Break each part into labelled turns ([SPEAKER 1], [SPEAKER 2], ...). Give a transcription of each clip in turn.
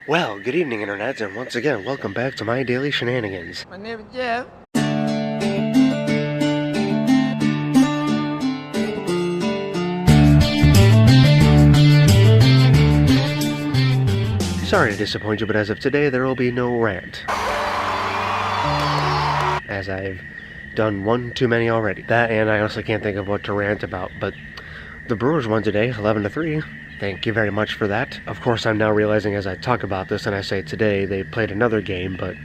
[SPEAKER 1] Well, good evening, Internet, and once again, welcome back to my daily shenanigans.
[SPEAKER 2] My name is Jeff.
[SPEAKER 1] Sorry to disappoint you, but as of today, there will be no rant, as I've done one too many already. That, and I honestly can't think of what to rant about, but the Brewers won today, 11-3. Thank you very much for that. Of course, I'm now realizing as I talk about this and I say today, they played another game, but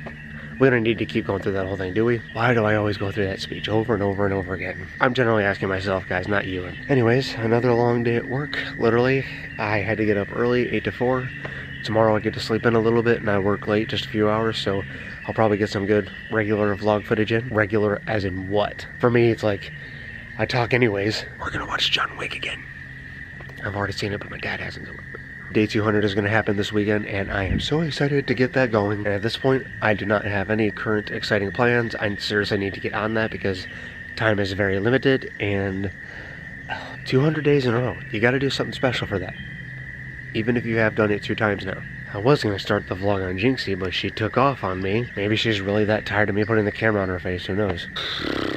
[SPEAKER 1] we don't need to keep going through that whole thing, do we? Why do I always go through that speech over and over and over again? I'm generally asking myself, guys, not you. Anyways, another long day at work. Literally, I had to get up early, 8 to 4. Tomorrow I get to sleep in a little bit and I work late, just a few hours, so I'll probably get some good regular vlog footage in. Regular as in what? For me, it's like, I talk anyways. We're gonna watch John Wick again. I've already seen it, but my dad hasn't. Day 200 is going to happen this weekend, and I am so excited to get that going. And at this point, I do not have any current exciting plans. I seriously need to get on that because time is very limited, and 200 days in a row. You got to do something special for that. Even if you have done it 2 times now. I was going to start the vlog on Jinxie, but she took off on me. Maybe she's really that tired of me putting the camera on her face, who knows.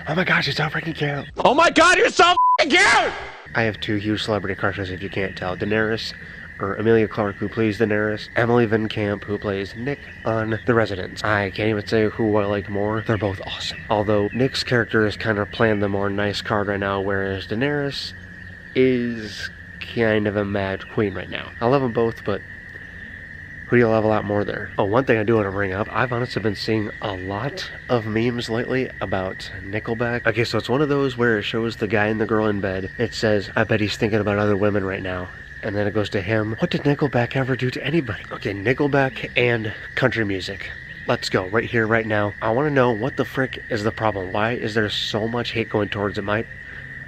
[SPEAKER 1] Oh my gosh, she's so freaking cute.
[SPEAKER 2] Oh my god, you're so cute!
[SPEAKER 1] I have 2 huge celebrity crushes, if you can't tell. Daenerys, or Emilia Clarke, who plays Daenerys. Emily Van Camp, who plays Nick on The Residence. I can't even say who I like more. They're both awesome. Although Nick's character is kind of playing the more nice card right now, whereas Daenerys is kind of a mad queen right now. I love them both, but who do you love a lot more there? Oh, one thing I do want to bring up, I've honestly been seeing a lot of memes lately about Nickelback. Okay, so it's one of those where it shows the guy and the girl in bed. It says, I bet he's thinking about other women right now. And then it goes to him. What did Nickelback ever do to anybody? Okay, Nickelback and country music. Let's go, right here, right now. I want to know what the frick is the problem. Why is there so much hate going towards it?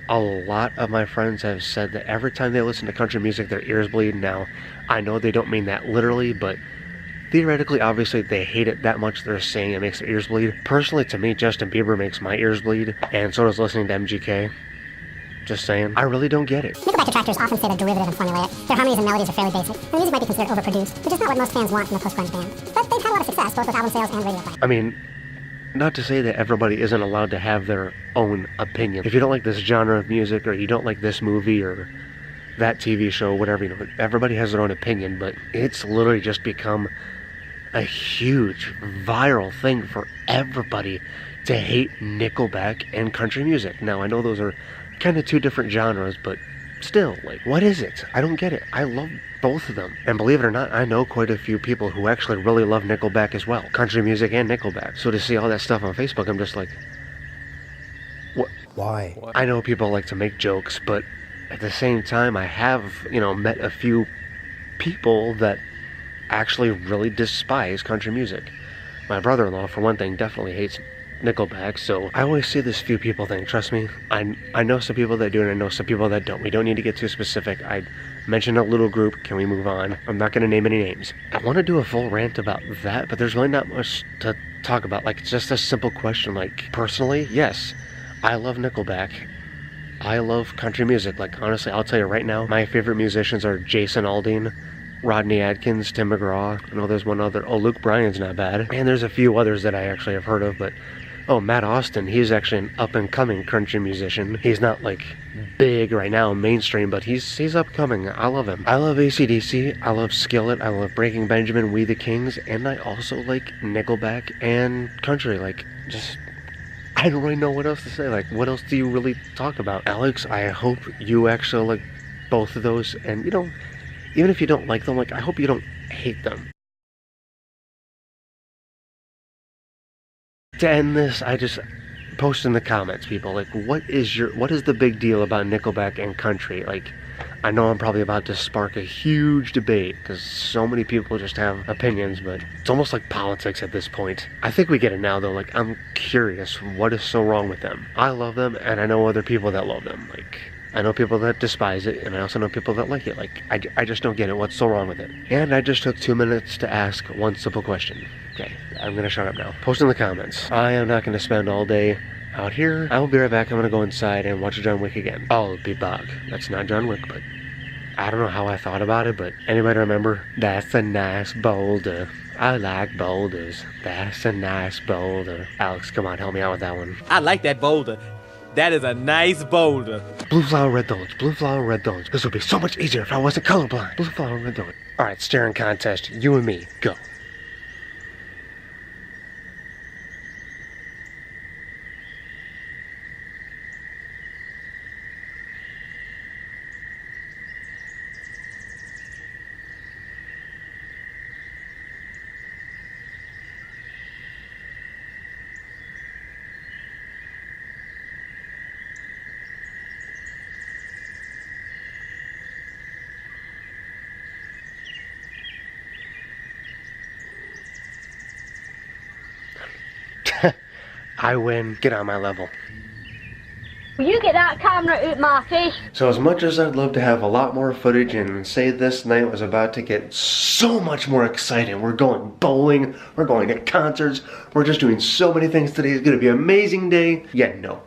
[SPEAKER 1] A lot of my friends have said that every time they listen to country music, their ears bleed. Now, I know they don't mean that literally, but theoretically, obviously, they hate it that much they're saying it makes their ears bleed. Personally, to me, Justin Bieber makes my ears bleed, and so does listening to MGK. Just saying. I really don't get it.
[SPEAKER 3] Nickelback detractors often say they're derivative and formulaic. Their harmonies and melodies are fairly basic. Their music might be considered overproduced, which is not what most fans want from a post-grunge band. But they've had a lot of success, both with album sales and radio play.
[SPEAKER 1] I mean, not to say that everybody isn't allowed to have their own opinion. If you don't like this genre of music, or you don't like this movie, or that TV show, whatever, you know, everybody has their own opinion, but it's literally just become a huge viral thing for everybody to hate Nickelback and country music. Now, I know those are kind of 2 different genres, but still, like, what is it? I don't get it. I love both of them. And believe it or not, I know quite a few people who actually really love Nickelback as well. Country music and Nickelback. So to see all that stuff on Facebook, I'm just like, what?
[SPEAKER 4] Why?
[SPEAKER 1] I know people like to make jokes, but at the same time, I have, met a few people that actually really despise country music. My brother-in-law, for one thing, definitely hates Nickelback, so I always see this few people thing. Trust me, I know some people that do and I know some people that don't. We don't need to get too specific. I mentioned a little group. Can we move on? I'm not going to name any names. I want to do a full rant about that, but there's really not much to talk about. Like, it's just a simple question. Like, personally, yes, I love Nickelback. I love country music. Like, honestly, I'll tell you right now, my favorite musicians are Jason Aldean, Rodney Atkins, Tim McGraw. I know there's one other. Oh, Luke Bryan's not bad. And there's a few others that I actually have heard of, but oh, Matt Austin, he's actually an up-and-coming country musician. He's not, like, big right now, mainstream, but he's upcoming. I love him. I love AC/DC, I love Skillet, I love Breaking Benjamin, We the Kings, and I also like Nickelback and country. Like, just, I don't really know what else to say. Like, what else do you really talk about? Alex, I hope you actually like both of those, and, even if you don't like them, like, I hope you don't hate them. To end this, I just post in the comments, people, like, what is the big deal about Nickelback and country? Like, I know I'm probably about to spark a huge debate, because so many people just have opinions, but it's almost like politics at this point. I think we get it now, though. Like, I'm curious, what is so wrong with them? I love them, and I know other people that love them. Like, I know people that despise it, and I also know people that like it. Like, I just don't get it. What's so wrong with it? And I just took 2 minutes to ask one simple question. Okay, I'm gonna shut up now. Post in the comments. I am not gonna spend all day out here. I will be right back. I'm gonna go inside and watch John Wick again. I'll be back. That's not John Wick, but I don't know how I thought about it, but anybody remember? That's a nice boulder. I like boulders. That's a nice boulder. Alex, come on, help me out with that one.
[SPEAKER 2] I like that boulder. That is a nice boulder.
[SPEAKER 1] Blue flower, red thorns. Blue flower, red thorns. This would be so much easier if I wasn't colorblind. Blue flower, red thorns. All right, staring contest. You and me. Go. I win. Get on my level.
[SPEAKER 4] Will you get that camera out my face?
[SPEAKER 1] So as much as I'd love to have a lot more footage and say this night was about to get so much more exciting. We're going bowling, we're going to concerts, we're just doing so many things today. It's gonna be an amazing day. Yeah, no.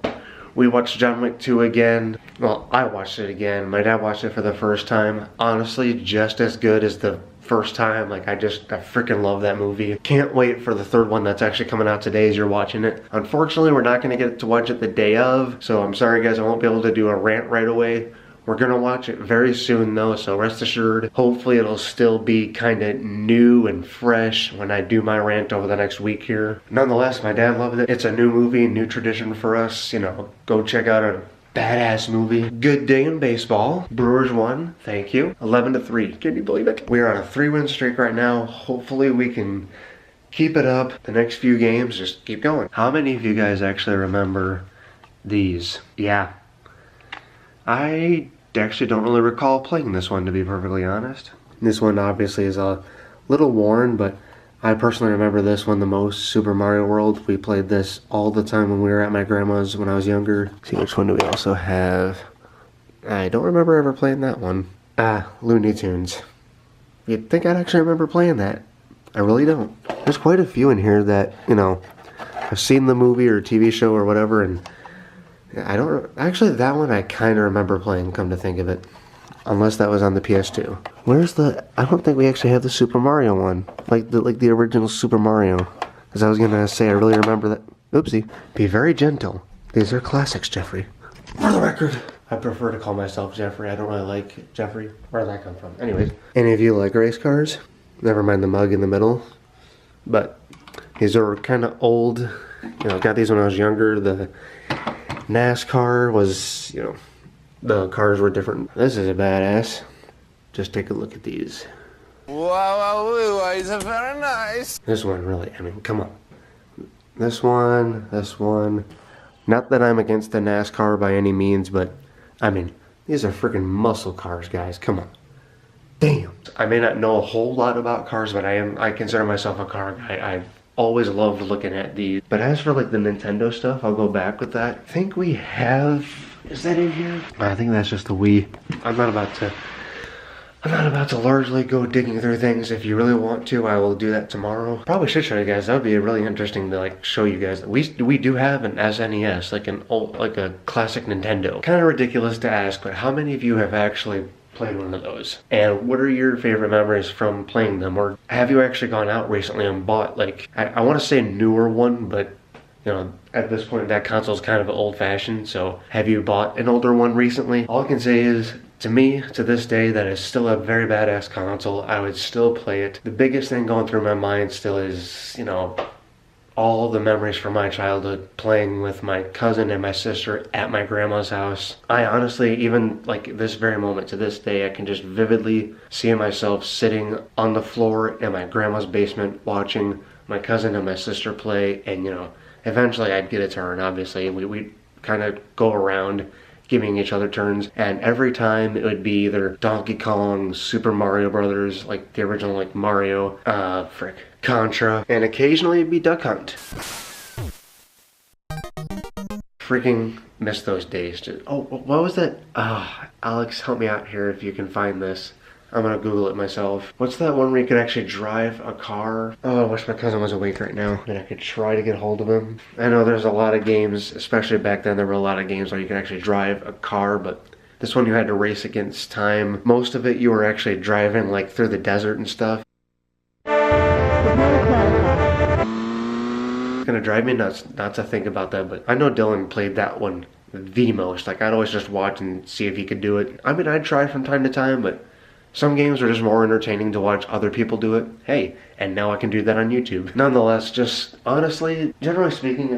[SPEAKER 1] We watched John Wick 2 again. Well, I watched it again. My dad watched it for the first time. Honestly, just as good as the first time. Like, I freaking love that movie. Can't wait for the third one that's actually coming out today as you're watching it. Unfortunately, we're not gonna get to watch it the day of, so I'm sorry guys, I won't be able to do a rant right away. We're gonna watch it very soon though, so rest assured, hopefully it'll still be kinda new and fresh when I do my rant over the next week here. Nonetheless, my dad loved it. It's a new movie, new tradition for us, you know, go check out a badass movie. Good day in baseball. Brewers won. Thank you. 11-3. Can you believe it? We are on a 3-win streak right now. Hopefully we can keep it up. The next few games, just keep going. How many of you guys actually remember these? Yeah. I actually don't really recall playing this one, to be perfectly honest. This one obviously is a little worn, but I personally remember this one the most, Super Mario World. We played this all the time when we were at my grandma's when I was younger. Let's see, which one do we also have? I don't remember ever playing that one. Looney Tunes. You'd think I'd actually remember playing that. I really don't. There's quite a few in here that, you know, I've seen the movie or TV show or whatever, and I don't... Actually, that one I kind of remember playing, come to think of it. Unless that was on the PS2. Where's the... I don't think we actually have the Super Mario one. Like the original Super Mario. Because I was going to say, I really remember that... Oopsie. Be very gentle. These are classics, Jeffrey. For the record, I prefer to call myself Jeffrey. I don't really like Jeffrey. Where did that come from? Anyways. Any of you like race cars? Never mind the mug in the middle. But these are kind of old. You know, got these when I was younger. The NASCAR was, you know... The cars were different. This is a badass. Just take a look at these.
[SPEAKER 2] Wow, it's very nice.
[SPEAKER 1] This one really, I mean, come on. This one. Not that I'm against the NASCAR by any means, but I mean, these are freaking muscle cars, guys. Come on. Damn. I may not know a whole lot about cars, but I consider myself a car guy. I've always loved looking at these. But as for like the Nintendo stuff, I'll go back with that. I think we have... Is that in here? I think that's just the Wii. I'm not about to largely go digging through things. If you really want to, I will do that tomorrow. Probably should show you guys. That would be really interesting to like show you guys. We do have an SNES, like an old, like a classic Nintendo. Kind of ridiculous to ask, but how many of you have actually played one of those? And what are your favorite memories from playing them? Or have you actually gone out recently and bought like, I want to say a newer one, but you know, at this point that console is kind of old-fashioned, so have you bought an older one recently? All I can say is, to me, to this day, that is still a very badass console. I would still play it. The biggest thing going through my mind still is, you know, all the memories from my childhood playing with my cousin and my sister at my grandma's house. I honestly, even like this very moment to this day, I can just vividly see myself sitting on the floor in my grandma's basement watching my cousin and my sister play, and you know, eventually I'd get a turn, obviously. We'd kind of go around giving each other turns, and every time it would be either Donkey Kong, Super Mario Brothers, like the original like Mario, Contra, and occasionally it'd be Duck Hunt. Freaking miss those days. Oh, what was that? Alex, help me out here if you can find this. I'm gonna Google it myself. What's that one where you could actually drive a car? Oh, I wish my cousin was awake right now and I could try to get hold of him. I know there's a lot of games, especially back then there were a lot of games where you could actually drive a car, but This one you had to race against time. Most of it you were actually driving like through the desert and stuff. It's gonna drive me nuts not to think about that, but I know Dylan played that one the most. Like, I'd always just watch and see if he could do it. I mean, I'd try from time to time, but some games are just more entertaining to watch other people do it. Hey, and now I can do that on YouTube. Nonetheless, just honestly, generally speaking,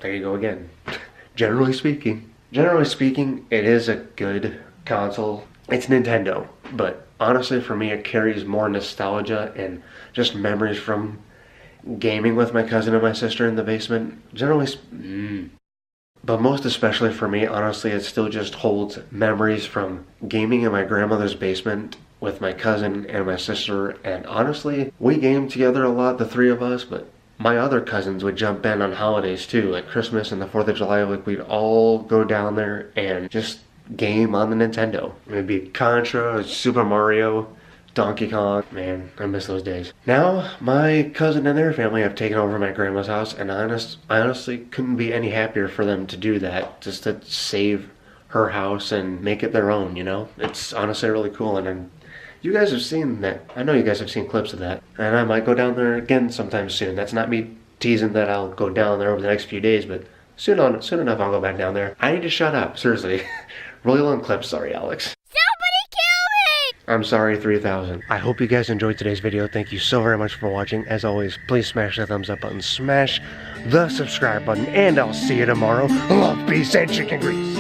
[SPEAKER 1] there you go again. Generally speaking, it is a good console. It's Nintendo, but honestly for me it carries more nostalgia and just memories from gaming with my cousin and my sister in the basement. But most especially for me, honestly, it still just holds memories from gaming in my grandmother's basement with my cousin and my sister. And honestly, we gamed together a lot, the three of us, but my other cousins would jump in on holidays too, like Christmas and the 4th of July. Like, we'd all go down there and just game on the Nintendo. It'd be Contra, Super Mario, Donkey Kong. Man, I miss those days. Now, my cousin and their family have taken over my grandma's house, and I honestly couldn't be any happier for them to do that, just to save her house and make it their own, you know? It's honestly really cool, and you guys have seen that. I know you guys have seen clips of that, and I might go down there again sometime soon. That's not me teasing that I'll go down there over the next few days, but soon enough I'll go back down there. I need to shut up, seriously. Really long clips, sorry Alex. I'm sorry, 3000. I hope you guys enjoyed today's video. Thank you so very much for watching. As always, please smash the thumbs up button, smash the subscribe button, and I'll see you tomorrow. Love, peace, and chicken grease.